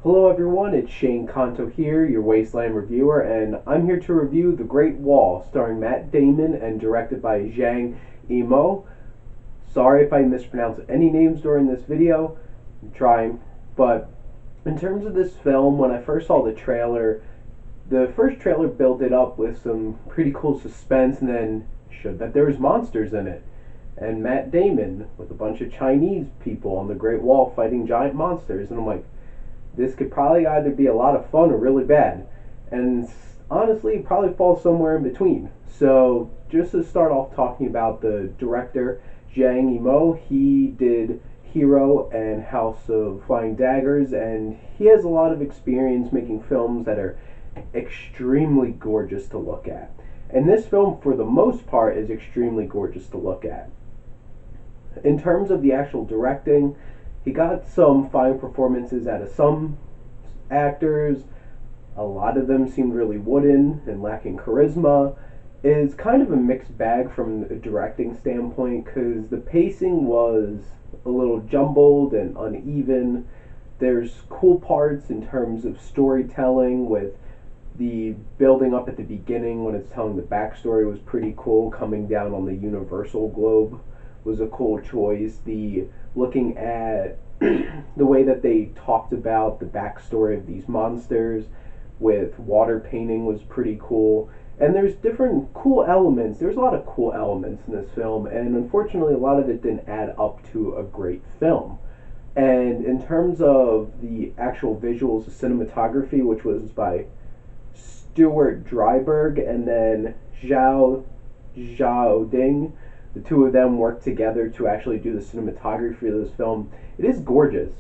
Hello everyone, it's Shane Kanto here, your Wasteland reviewer, and I'm here to review The Great Wall, starring Matt Damon and directed by Zhang Yimou. Sorry if I mispronounce any names during this video, I'm trying, but in terms of this film, when I first saw the first trailer built it up with some pretty cool suspense and then showed that there was monsters in it. And Matt Damon with a bunch of Chinese people on the Great Wall fighting giant monsters, and I'm like, this could probably either be a lot of fun or really bad. And honestly, it probably falls somewhere in between. So, just to start off talking about the director, Zhang Yimou, he did Hero and House of Flying Daggers, and he has a lot of experience making films that are extremely gorgeous to look at. And this film, for the most part, is extremely gorgeous to look at. In terms of the actual directing, he got some fine performances out of some actors. A lot of them seemed really wooden and lacking charisma. It's kind of a mixed bag from a directing standpoint because the pacing was a little jumbled and uneven. There's cool parts in terms of storytelling, with the building up at the beginning when it's telling the backstory was pretty cool. Coming down on the universal globe was a cool choice. The looking at the way that they talked about the backstory of these monsters with water painting was pretty cool. And there's different cool elements. There's a lot of cool elements in this film, and unfortunately a lot of it didn't add up to a great film. And in terms of the actual visuals, the cinematography, which was by Stuart Dryburgh and then Zhao Ding, the two of them worked together to actually do the cinematography of this film. It is gorgeous.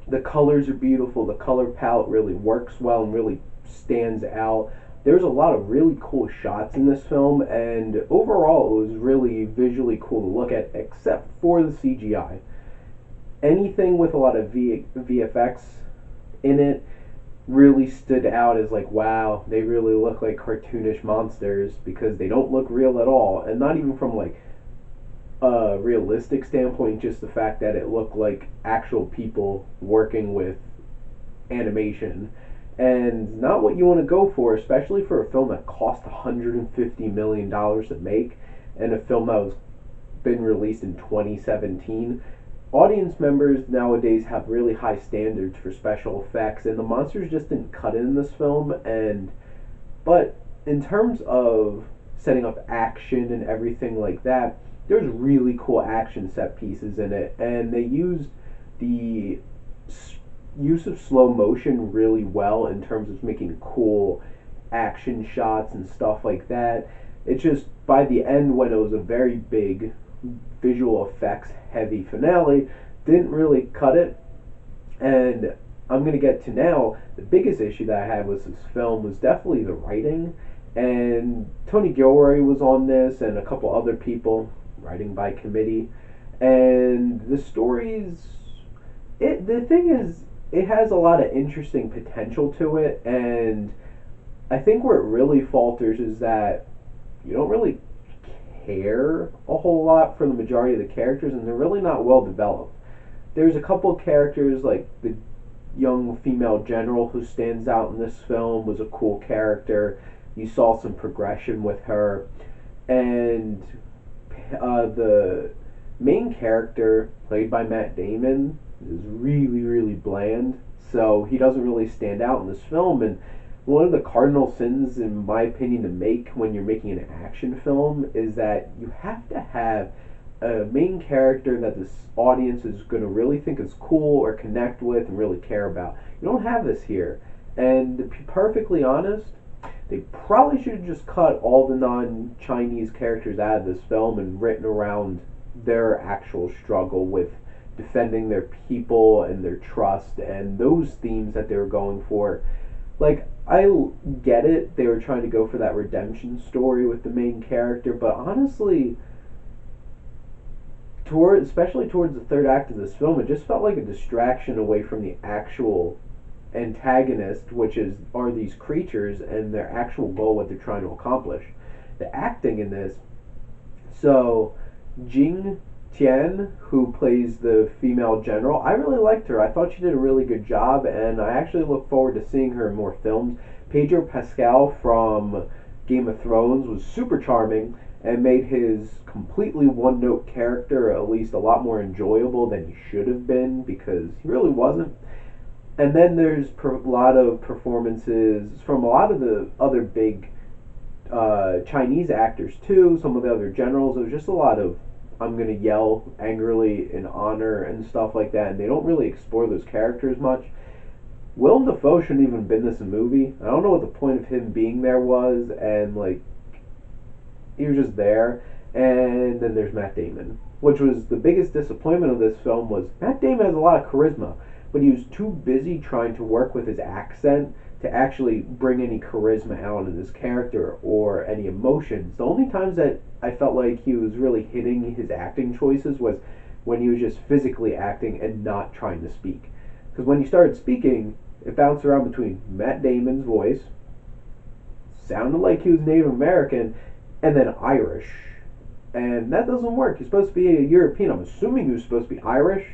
The colors are beautiful. The color palette really works well and really stands out. There's a lot of really cool shots in this film, and overall it was really visually cool to look at, except for the CGI. Anything with a lot of VFX in it really stood out as like, wow, they really look like cartoonish monsters, because they don't look real at all. And not even from like a realistic standpoint, just the fact that it looked like actual people working with animation, and not what you want to go for, especially for a film that cost $150 million to make, and a film that was been released in 2017. Audience members nowadays have really high standards for special effects, and the monsters just didn't cut it in this film. But in terms of setting up action and everything like that, there's really cool action set pieces in it, and they used the use of slow motion really well in terms of making cool action shots and stuff like that. It's just by the end, when it was a very big visual effects heavy finale, didn't really cut it. And I'm going to get to now, the biggest issue that I had with this film was definitely the writing. And Tony Gilroy was on this, and a couple other people, writing by committee. And the stories, the thing is, it has a lot of interesting potential to it, and I think where it really falters is that you don't really care a whole lot for the majority of the characters, and they're really not well developed. There's a couple of characters, like the young female general who stands out in this film was a cool character. You saw some progression with her, and the main character, played by Matt Damon, is really, really bland, so he doesn't really stand out in this film. And one of the cardinal sins, in my opinion, to make when you're making an action film is that you have to have a main character that this audience is going to really think is cool or connect with and really care about. You don't have this here. And to be perfectly honest, they probably should have just cut all the non-Chinese characters out of this film and written around their actual struggle with defending their people and their trust and those themes that they were going for. Like, I get it, they were trying to go for that redemption story with the main character, but honestly, especially towards the third act of this film, it just felt like a distraction away from the actual antagonist, which are these creatures and their actual goal, what they're trying to accomplish. The acting in this, so Jing Tien, who plays the female general, I really liked her. I thought she did a really good job, and I actually look forward to seeing her in more films. Pedro Pascal from Game of Thrones was super charming and made his completely one note character at least a lot more enjoyable than he should have been because he really wasn't. And then there's a lot of performances from a lot of the other big Chinese actors too. Some of the other generals. It was just a lot of I'm gonna yell angrily in honor and stuff like that, and they don't really explore those characters much. Willem Dafoe shouldn't even have been in this movie. I don't know what the point of him being there was, and like he was just there. And then there's Matt Damon, which was the biggest disappointment of this film. Was Matt Damon has a lot of charisma, but he was too busy trying to work with his accent to actually bring any charisma out in his character or any emotions. The only times that I felt like he was really hitting his acting choices was when he was just physically acting and not trying to speak. Because when he started speaking, it bounced around between Matt Damon's voice, sounded like he was Native American, and then Irish. And that doesn't work. He's supposed to be a European. I'm assuming he was supposed to be Irish,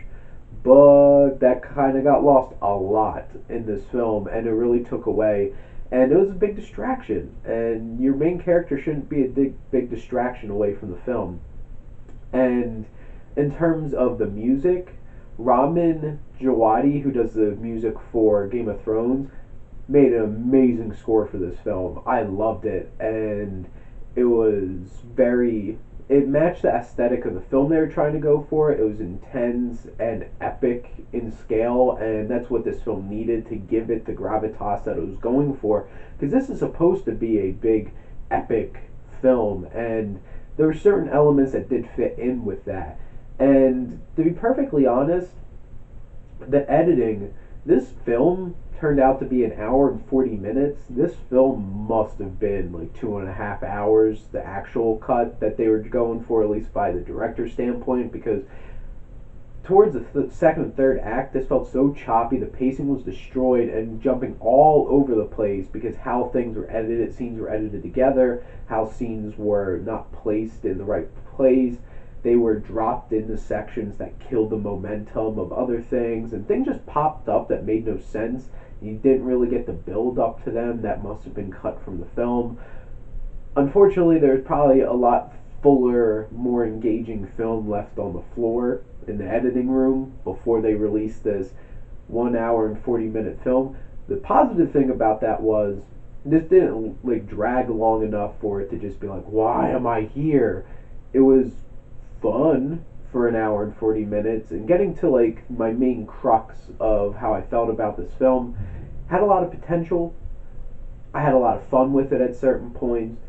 but that kind of got lost a lot in this film, and it really took away. And it was a big distraction. And your main character shouldn't be a big distraction away from the film. And in terms of the music, Ramin Djawadi, who does the music for Game of Thrones, made an amazing score for this film. I loved it, and it was very it matched the aesthetic of the film they were trying to go for. It was intense and epic in scale, and that's what this film needed to give it the gravitas that it was going for. Because this is supposed to be a big, epic film, and there were certain elements that did fit in with that. And to be perfectly honest, the editing, this film turned out to be an hour and 40 minutes. This film must have been like 2.5 hours, the actual cut that they were going for, at least by the director's standpoint, because towards the second and third act, this felt so choppy. The pacing was destroyed and jumping all over the place because how things were edited, scenes were edited together, how scenes were not placed in the right place. They were dropped into sections that killed the momentum of other things, and things just popped up that made no sense. You didn't really get the build up to them that must have been cut from the film. Unfortunately, there's probably a lot fuller, more engaging film left on the floor in the editing room before they released this 1 hour and 40-minute film. The positive thing about that was this didn't like drag long enough for it to just be like, why am I here? It was fun for 1 hour and 40 minutes, and getting to like my main crux of how I felt about this film, had a lot of potential. I had a lot of fun with it at certain points.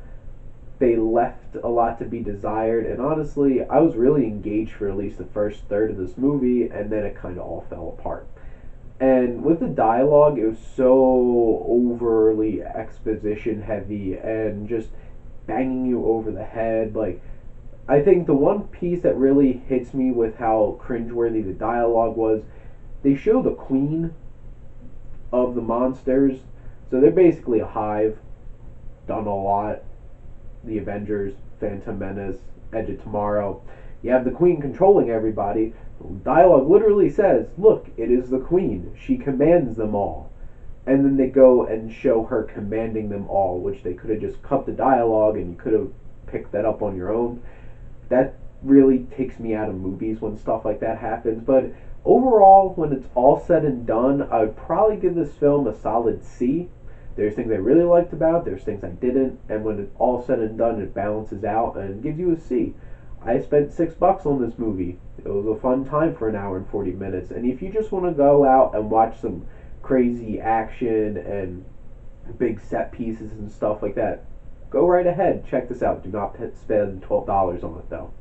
They left a lot to be desired, and honestly, I was really engaged for at least the first third of this movie, and then it kind of all fell apart. And with the dialogue, it was so overly exposition heavy and just banging you over the head. Like, I think the one piece that really hits me with how cringeworthy the dialogue was, they show the queen of the monsters. So they're basically a hive, done a lot. The Avengers, Phantom Menace, Edge of Tomorrow. You have the queen controlling everybody. Dialogue literally says, look, it is the queen. She commands them all. And then they go and show her commanding them all, which they could have just cut the dialogue and you could have picked that up on your own. That really takes me out of movies when stuff like that happens. But overall, when it's all said and done, I would probably give this film a solid C. There's things I really liked about it, there's things I didn't, and when it's all said and done, it balances out and gives you a C. I spent $6 on this movie. It was a fun time for 1 hour and 40 minutes. And if you just want to go out and watch some crazy action and big set pieces and stuff like that, go right ahead. Check this out. Do not spend $12 on it, though.